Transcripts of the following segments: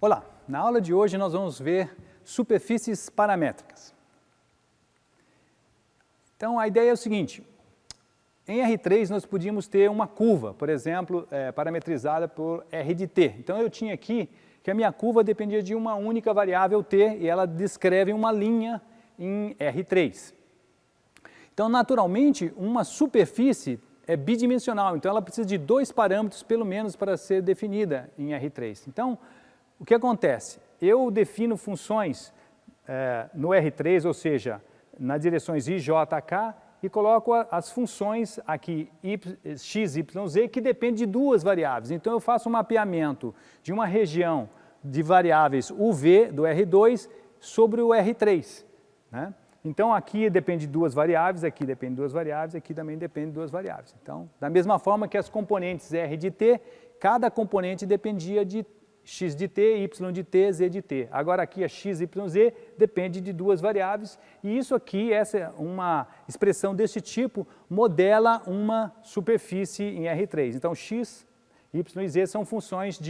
Olá, na aula de hoje nós vamos ver superfícies paramétricas. Então a ideia é o seguinte, em R3 nós podíamos ter uma curva, por exemplo, parametrizada por R de t. Então eu tinha aqui que a minha curva dependia de uma única variável t e ela descreve uma linha em R3. Então naturalmente uma superfície é bidimensional, então ela precisa de dois parâmetros pelo menos para ser definida em R3. Então o que acontece? Eu defino funções no R3, ou seja, nas direções i, j, k, e coloco as funções aqui x, y, z, que dependem de duas variáveis. Então eu faço um mapeamento de uma região de variáveis uv do R2 sobre o R3. Né? Então aqui depende de duas variáveis, aqui depende de duas variáveis, aqui também depende de duas variáveis. Então, da mesma forma que as componentes R de t, cada componente dependia de x de t, y de t, z de t. Agora aqui a x, y, z depende de duas variáveis e isso aqui, essa é uma expressão desse tipo, modela uma superfície em R3. Então x, y e z são funções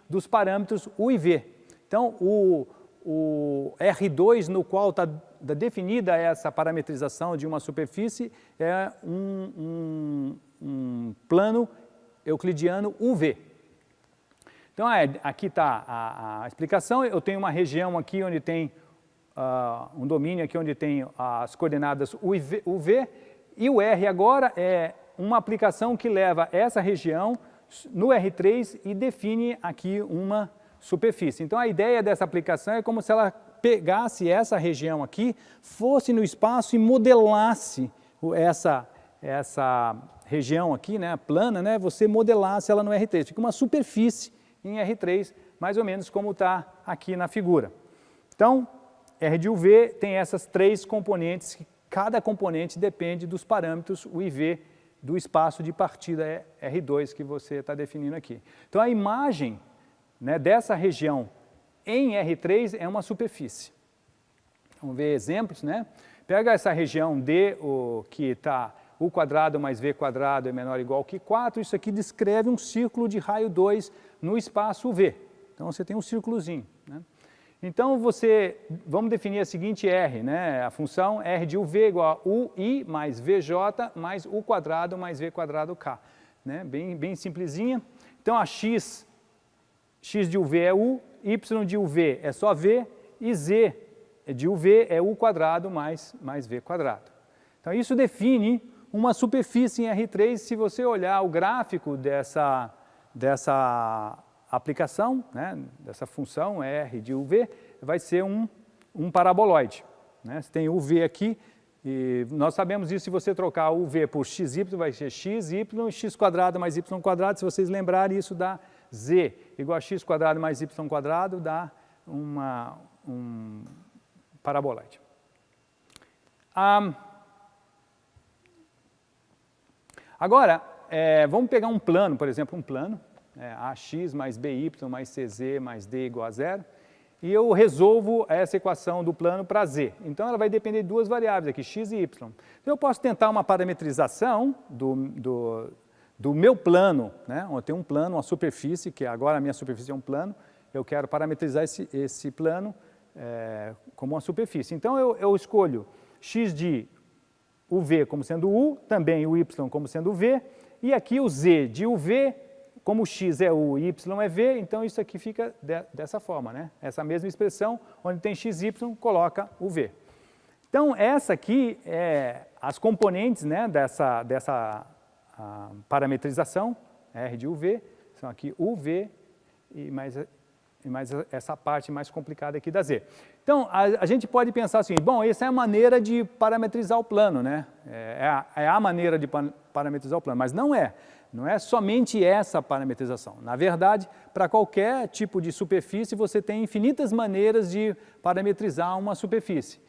dos parâmetros u e v. Então o R2 no qual está definida essa parametrização de uma superfície é um plano euclidiano UV. Então, aqui está a explicação. Eu tenho uma região aqui onde tem um domínio aqui onde tem as coordenadas UV e o R agora é uma aplicação que leva essa região no R3 e define aqui uma superfície. Então, a ideia dessa aplicação é como se ela pegasse essa região aqui, fosse no espaço e modelasse essa região aqui, né, plana, né, você modelasse ela no R3. Fica uma superfície em R3, mais ou menos como está aqui na figura. Então, R de UV tem essas três componentes, que cada componente depende dos parâmetros U e V do espaço de partida R2 que você está definindo aqui. Então, a imagem, né, dessa região em R3 é uma superfície. Vamos ver exemplos, né? Pega essa região D, que está U quadrado mais V quadrado é menor ou igual que 4, isso aqui descreve um círculo de raio 2 no espaço V. Então você tem um círculozinho. Né? Então vamos definir a seguinte R, né? A função R de UV igual a UI mais VJ mais U quadrado mais V quadrado K. Né? Bem simplesinha. Então a X de UV é U, Y de UV é só V e Z de UV é U quadrado mais V quadrado. Então isso define uma superfície em R3. Se você olhar o gráfico dessa aplicação, né, dessa função R de UV, vai ser um paraboloide. Né? Você tem UV aqui, e nós sabemos isso, se você trocar UV por XY, vai ser x, y, x quadrado mais y quadrado. Se vocês lembrarem, isso dá z igual a x quadrado mais y quadrado, dá um paraboloide. Agora, vamos pegar um plano, por exemplo, um plano, ax mais by mais cz mais d igual a 0, e eu resolvo essa equação do plano para z. Então, ela vai depender de duas variáveis aqui, x e y. Então, eu posso tentar uma parametrização do meu plano, né? Eu tenho um plano, uma superfície, que agora a minha superfície é um plano, eu quero parametrizar esse plano como uma superfície. Então, eu escolho x de UV como sendo U, também o Y como sendo V, e aqui o Z de UV, como x é U e Y é V, então isso aqui fica dessa forma, né? Essa mesma expressão, onde tem XY, coloca o V. Então, essa aqui é as componentes, né, dessa parametrização, R de UV, são aqui UV e mais essa parte mais complicada aqui da Z. Então, a gente pode pensar assim, bom, essa é a maneira de parametrizar o plano, né? É a maneira de parametrizar o plano, mas não é somente essa parametrização. Na verdade, para qualquer tipo de superfície, você tem infinitas maneiras de parametrizar uma superfície,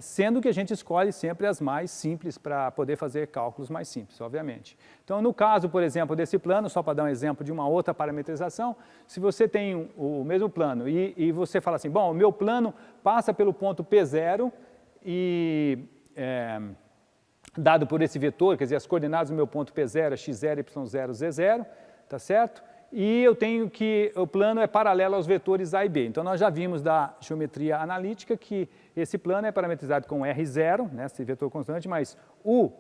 sendo que a gente escolhe sempre as mais simples para poder fazer cálculos mais simples, obviamente. Então, no caso, por exemplo, desse plano, só para dar um exemplo de uma outra parametrização, se você tem o mesmo plano e você fala assim, bom, o meu plano passa pelo ponto P0 e dado por esse vetor, quer dizer, as coordenadas do meu ponto P0 é x0, y0, z0, tá certo? e eu tenho que o plano é paralelo aos vetores A e B. Então, nós já vimos da geometria analítica que esse plano é parametrizado com R0, né, esse vetor constante, mais U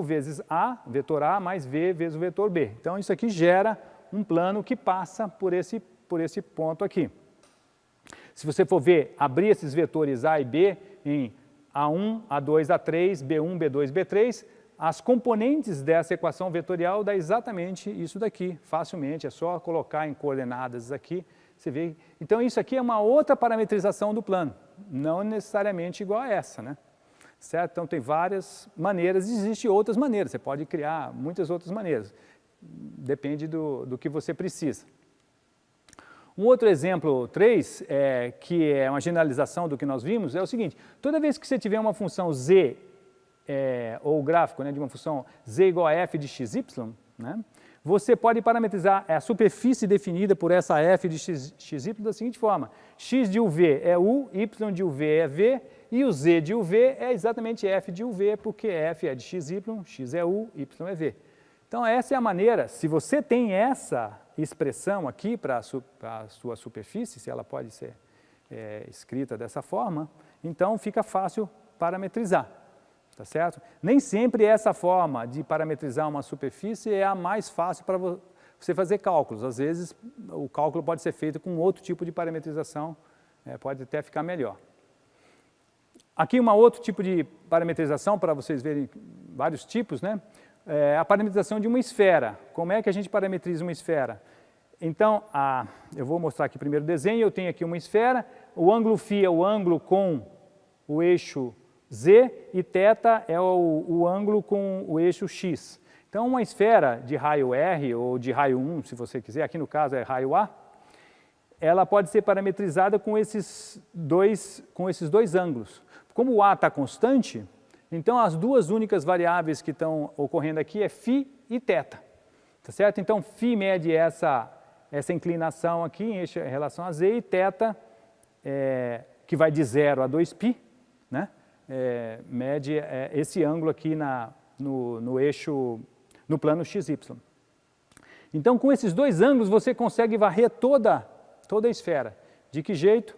vezes A, vetor A, mais V vezes o vetor B. Então, isso aqui gera um plano que passa por esse ponto aqui. Se você for ver, abrir esses vetores A e B em A1, A2, A3, B1, B2, B3, as componentes dessa equação vetorial dá exatamente isso daqui, facilmente, é só colocar em coordenadas aqui, você vê. Então isso aqui é uma outra parametrização do plano, não necessariamente igual a essa, né? Certo? Então tem várias maneiras, existem outras maneiras, você pode criar muitas outras maneiras, depende do que você precisa. Um outro exemplo 3, que é uma generalização do que nós vimos, é o seguinte: toda vez que você tiver uma função z, ou o gráfico, né, de uma função z igual a f de xy, né, você pode parametrizar a superfície definida por essa f de xy da seguinte forma: x de uv é u, y de uv é v, e o z de uv é exatamente f de uv, porque f é de xy, x é u, y é v. Então essa é a maneira, se você tem essa expressão aqui para a sua superfície, se ela pode ser escrita dessa forma, então fica fácil parametrizar, tá certo? Nem sempre essa forma de parametrizar uma superfície é a mais fácil para você fazer cálculos. Às vezes o cálculo pode ser feito com outro tipo de parametrização, pode até ficar melhor. Aqui um outro tipo de parametrização, para vocês verem vários tipos, né? A parametrização de uma esfera. Como é que a gente parametriza uma esfera? Então, eu vou mostrar aqui primeiro o desenho. Eu tenho aqui uma esfera, o ângulo φ é o ângulo com o eixo z e θ é o ângulo com o eixo x. Então, uma esfera de raio R ou de raio 1, se você quiser, aqui no caso é raio A, ela pode ser parametrizada com esses dois ângulos. Como o A está constante, então as duas únicas variáveis que estão ocorrendo aqui é φ e θ, tá certo? Então φ mede essa inclinação aqui em relação a z e θ, que vai de 0 a 2π, né? Mede esse ângulo aqui no eixo, no plano XY. Então com esses dois ângulos você consegue varrer toda a esfera. De que jeito?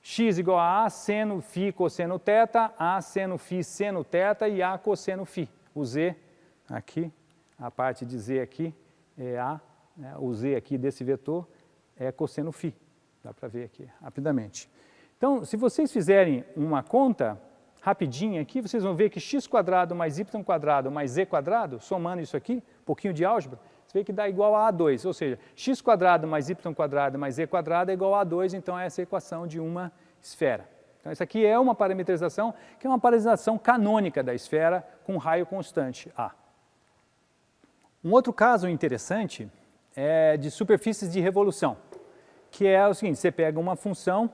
X igual a seno φ cosseno θ, A seno φ seno θ e A cosseno φ. O Z aqui, a parte de Z aqui é A, né? O Z aqui desse vetor é cosseno φ. Dá para ver aqui rapidamente. Então, se vocês fizerem uma conta rapidinha aqui, vocês vão ver que x² mais y² mais z², somando isso aqui, um pouquinho de álgebra, você vê que dá igual a A2, ou seja, x² mais y² mais z² é igual a A2, então essa é a equação de uma esfera. Então essa aqui é uma parametrização, que é uma parametrização canônica da esfera com raio constante A. Um outro caso interessante é de superfícies de revolução, que é o seguinte: você pega uma função,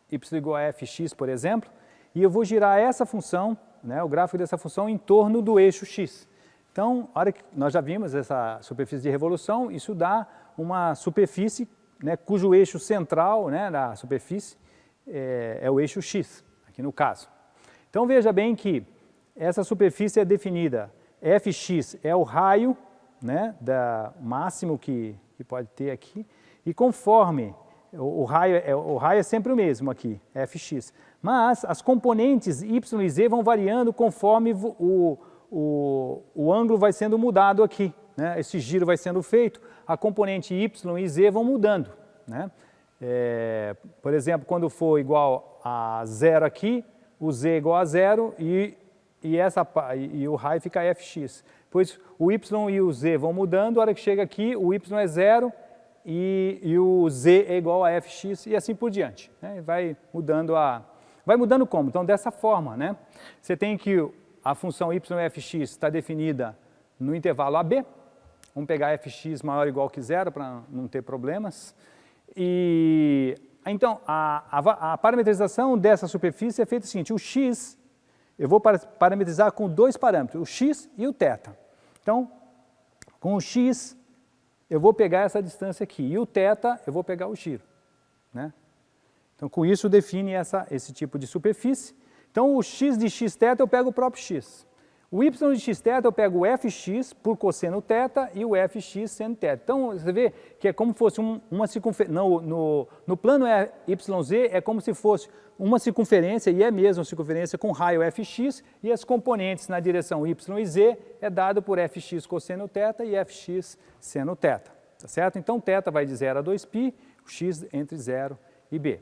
y igual a fx, por exemplo, e eu vou girar essa função, né, o gráfico dessa função, em torno do eixo x. Então, a hora que nós já vimos essa superfície de revolução, isso dá uma superfície, né, cujo eixo central, né, da superfície é o eixo x, aqui no caso. Então veja bem que essa superfície é definida, fx é o raio, né, máximo que pode ter aqui, e conforme o raio é sempre o mesmo aqui, fx, mas as componentes y e z vão variando conforme o ângulo vai sendo mudado aqui, né? Esse giro vai sendo feito, a componente y e z vão mudando, né? Por exemplo, quando for igual a 0 aqui, o z é igual a 0 e o raio fica fx. Depois o y e o z vão mudando, a hora que chega aqui o y é 0 e o z é igual a fx e assim por diante, né? Vai mudando como? Então dessa forma, né? Você tem que a função y fx está definida no intervalo AB. Vamos pegar fx maior ou igual que 0 para não ter problemas. E então a parametrização dessa superfície é feita o seguinte: o x eu vou parametrizar com dois parâmetros, o x e o θ. Então, com o x eu vou pegar essa distância aqui e o θ eu vou pegar o giro, né? Então com isso define esse tipo de superfície. Então o x de xθ eu pego o próprio x. O y de xθ eu pego o fx por cosseno θ e o fx seno θ. Então, você vê que é como se fosse uma circunferência, no plano YZ é como se fosse uma circunferência, e é mesmo uma circunferência com raio fx, e as componentes na direção y e z é dado por fx cosseno θ e fx seno θ, tá certo? Então, θ vai de 0 a 2π, o x entre 0 e b.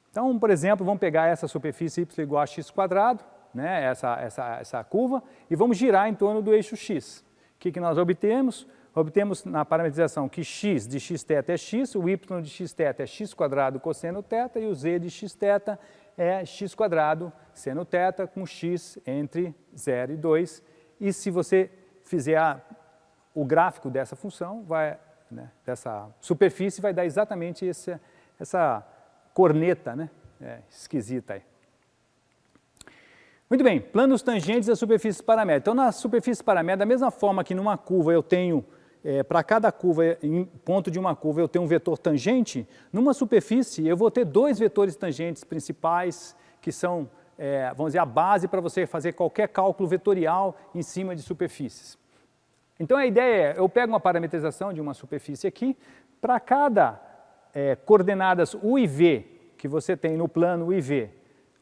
Então, por exemplo, vamos pegar essa superfície y igual a x², né, essa curva, e vamos girar em torno do eixo x. O que nós obtemos? Obtemos na parametrização que x de xθ é x, o y de xθ é x² cosseno θ e o z de xθ é x² seno θ com x entre 0 e 2. E se você fizer o gráfico dessa função, dessa superfície, vai dar exatamente essa corneta, né, esquisita aí. Muito bem, planos tangentes das superfícies paramétricas. Então, na superfície paramétrica, da mesma forma que numa curva eu tenho, para cada curva, em ponto de uma curva, eu tenho um vetor tangente, numa superfície eu vou ter dois vetores tangentes principais, que são, vamos dizer, a base para você fazer qualquer cálculo vetorial em cima de superfícies. Então, a ideia é, eu pego uma parametrização de uma superfície aqui, para cada coordenadas u e v que você tem no plano u e v,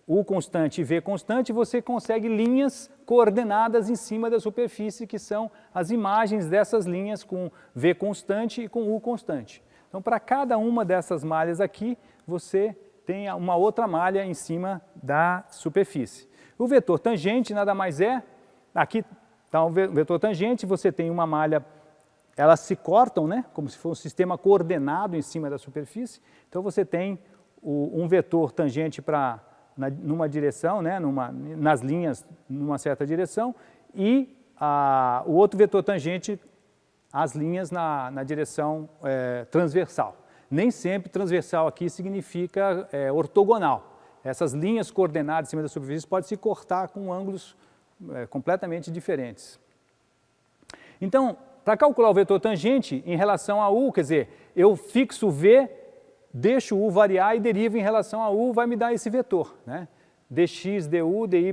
U constante e V constante, você consegue linhas coordenadas em cima da superfície, que são as imagens dessas linhas com V constante e com U constante. Então, para cada uma dessas malhas aqui, você tem uma outra malha em cima da superfície. O vetor tangente nada mais é, aqui está o vetor tangente, você tem uma malha, elas se cortam, né, como se fosse um sistema coordenado em cima da superfície. Então, você tem um vetor tangente numa direção, né, nas linhas numa certa direção, e o outro vetor tangente, as linhas na direção transversal. Nem sempre transversal aqui significa ortogonal. Essas linhas coordenadas em cima da superfície podem se cortar com ângulos completamente diferentes. Então, para calcular o vetor tangente em relação a U, quer dizer, eu fixo V, deixo U variar e derivo em relação a U, vai me dar esse vetor, né? dx du, dy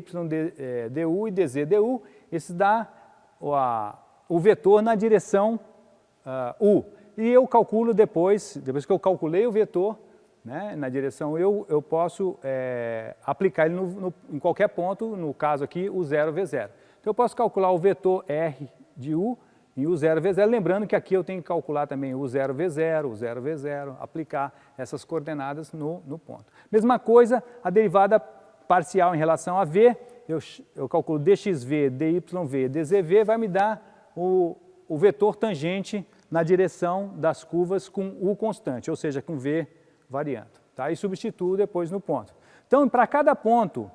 du e dz du, esse dá o vetor na direção U. E eu calculo depois que eu calculei o vetor, né, na direção U, eu posso aplicar ele em qualquer ponto, no caso aqui, o 0, V0. Então eu posso calcular o vetor R de U, em U0, V0, lembrando que aqui eu tenho que calcular também U0, V0, U0, V0, aplicar essas coordenadas no ponto. Mesma coisa, a derivada parcial em relação a V, eu calculo dxV, dyV, dzV, vai me dar o vetor tangente na direção das curvas com U constante, ou seja, com V variando. Tá? E substituo depois no ponto. Então, para cada ponto,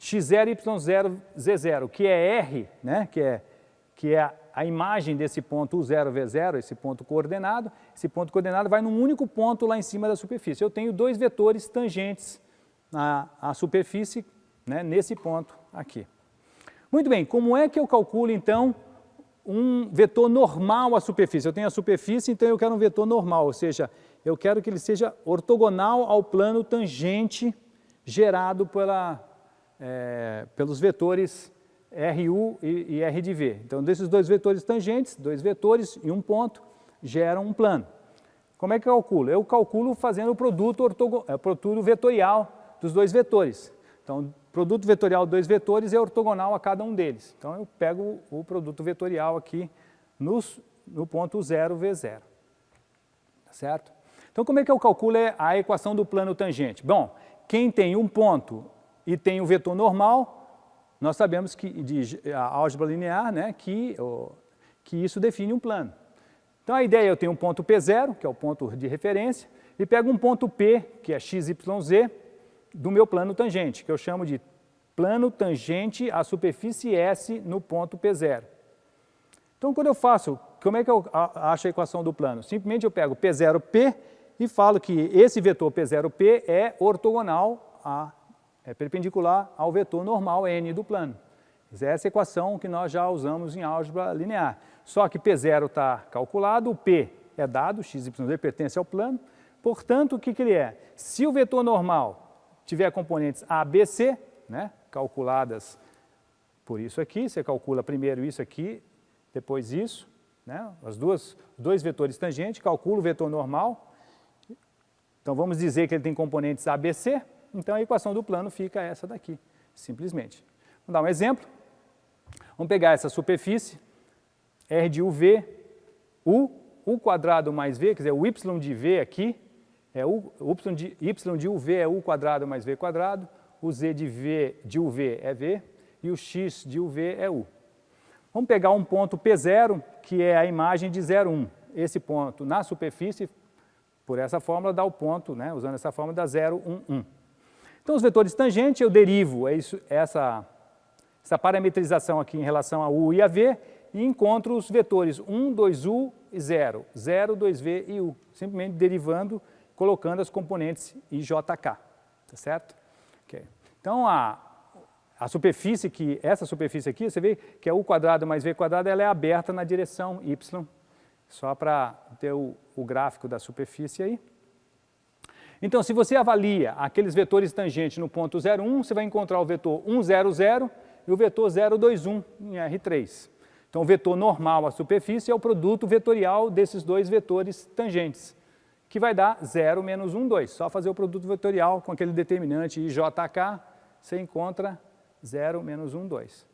x0, y0, z0, que é R, né, que é a imagem desse ponto U0, V0, esse ponto coordenado vai num único ponto lá em cima da superfície. Eu tenho dois vetores tangentes à superfície, né, nesse ponto aqui. Muito bem, como é que eu calculo então um vetor normal à superfície? Eu tenho a superfície, então eu quero um vetor normal, ou seja, eu quero que ele seja ortogonal ao plano tangente gerado pelos vetores RU e R de V. Então, desses dois vetores tangentes, dois vetores e um ponto, geram um plano. Como é que eu calculo? Eu calculo fazendo o produto vetorial dos dois vetores. Então, o produto vetorial dos dois vetores é ortogonal a cada um deles. Então, eu pego o produto vetorial aqui no ponto 0, V0. Tá certo? Então, como é que eu calculo a equação do plano tangente? Bom, quem tem um ponto e tem o vetor normal, nós sabemos que a álgebra linear, né, que isso define um plano. Então, a ideia é eu tenho um ponto P0, que é o ponto de referência, e pego um ponto P, que é XYZ, do meu plano tangente, que eu chamo de plano tangente à superfície S no ponto P0. Então, quando eu faço, como é que eu acho a equação do plano? Simplesmente eu pego P0P e falo que esse vetor P0P é ortogonal perpendicular ao vetor normal n do plano. Essa é a equação que nós já usamos em álgebra linear. Só que P0 está calculado, o P é dado, x, y, z pertence ao plano. Portanto, o que ele é? Se o vetor normal tiver componentes A, B, C, né, calculadas por isso aqui, você calcula primeiro isso aqui, depois isso, né? Os dois vetores tangentes, calcula o vetor normal. Então vamos dizer que ele tem componentes ABC, então a equação do plano fica essa daqui, simplesmente. Vamos dar um exemplo. Vamos pegar essa superfície, R de UV, U quadrado mais V, quer dizer, o Y de V aqui, Y de UV é U quadrado mais V quadrado, o Z de UV é V e o X de UV é U. Vamos pegar um ponto P0, que é a imagem de 0, 1. Esse ponto na superfície, por essa fórmula, dá o ponto, né, usando essa fórmula, dá 0, 1, 1. Então, os vetores tangentes, eu derivo essa parametrização aqui em relação a U e a V, e encontro os vetores 1, 2U e 0, 0, 2V e U, simplesmente derivando, colocando as componentes IJK, tá certo? Okay. Então, essa superfície aqui, você vê que é U quadrado mais V quadrado, ela é aberta na direção Y, só para ter o gráfico da superfície aí. Então, se você avalia aqueles vetores tangentes no ponto 0, 1, você vai encontrar o vetor 1, 0, 0 e o vetor 0, 2, 1 em R3. Então, o vetor normal à superfície é o produto vetorial desses dois vetores tangentes, que vai dar 0 menos 1, 2. Só fazer o produto vetorial com aquele determinante IJK, você encontra 0 menos 1, 2.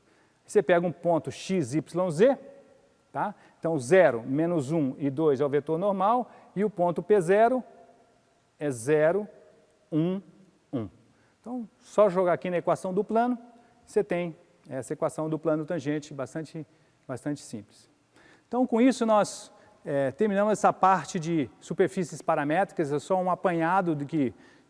Você pega um ponto x, y, z, tá? Então 0, menos 1 e 2 é o vetor normal, e o ponto P0 é 0, 1, 1. Então, só jogar aqui na equação do plano, você tem essa equação do plano tangente bastante simples. Então, com isso, nós terminamos essa parte de superfícies paramétricas, é só um apanhado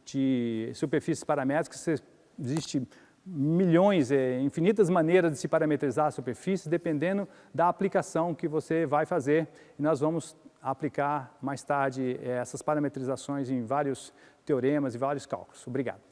de superfícies paramétricas. Existe milhões, infinitas maneiras de se parametrizar a superfície, dependendo da aplicação que você vai fazer. E nós vamos aplicar mais tarde essas parametrizações em vários teoremas e vários cálculos. Obrigado.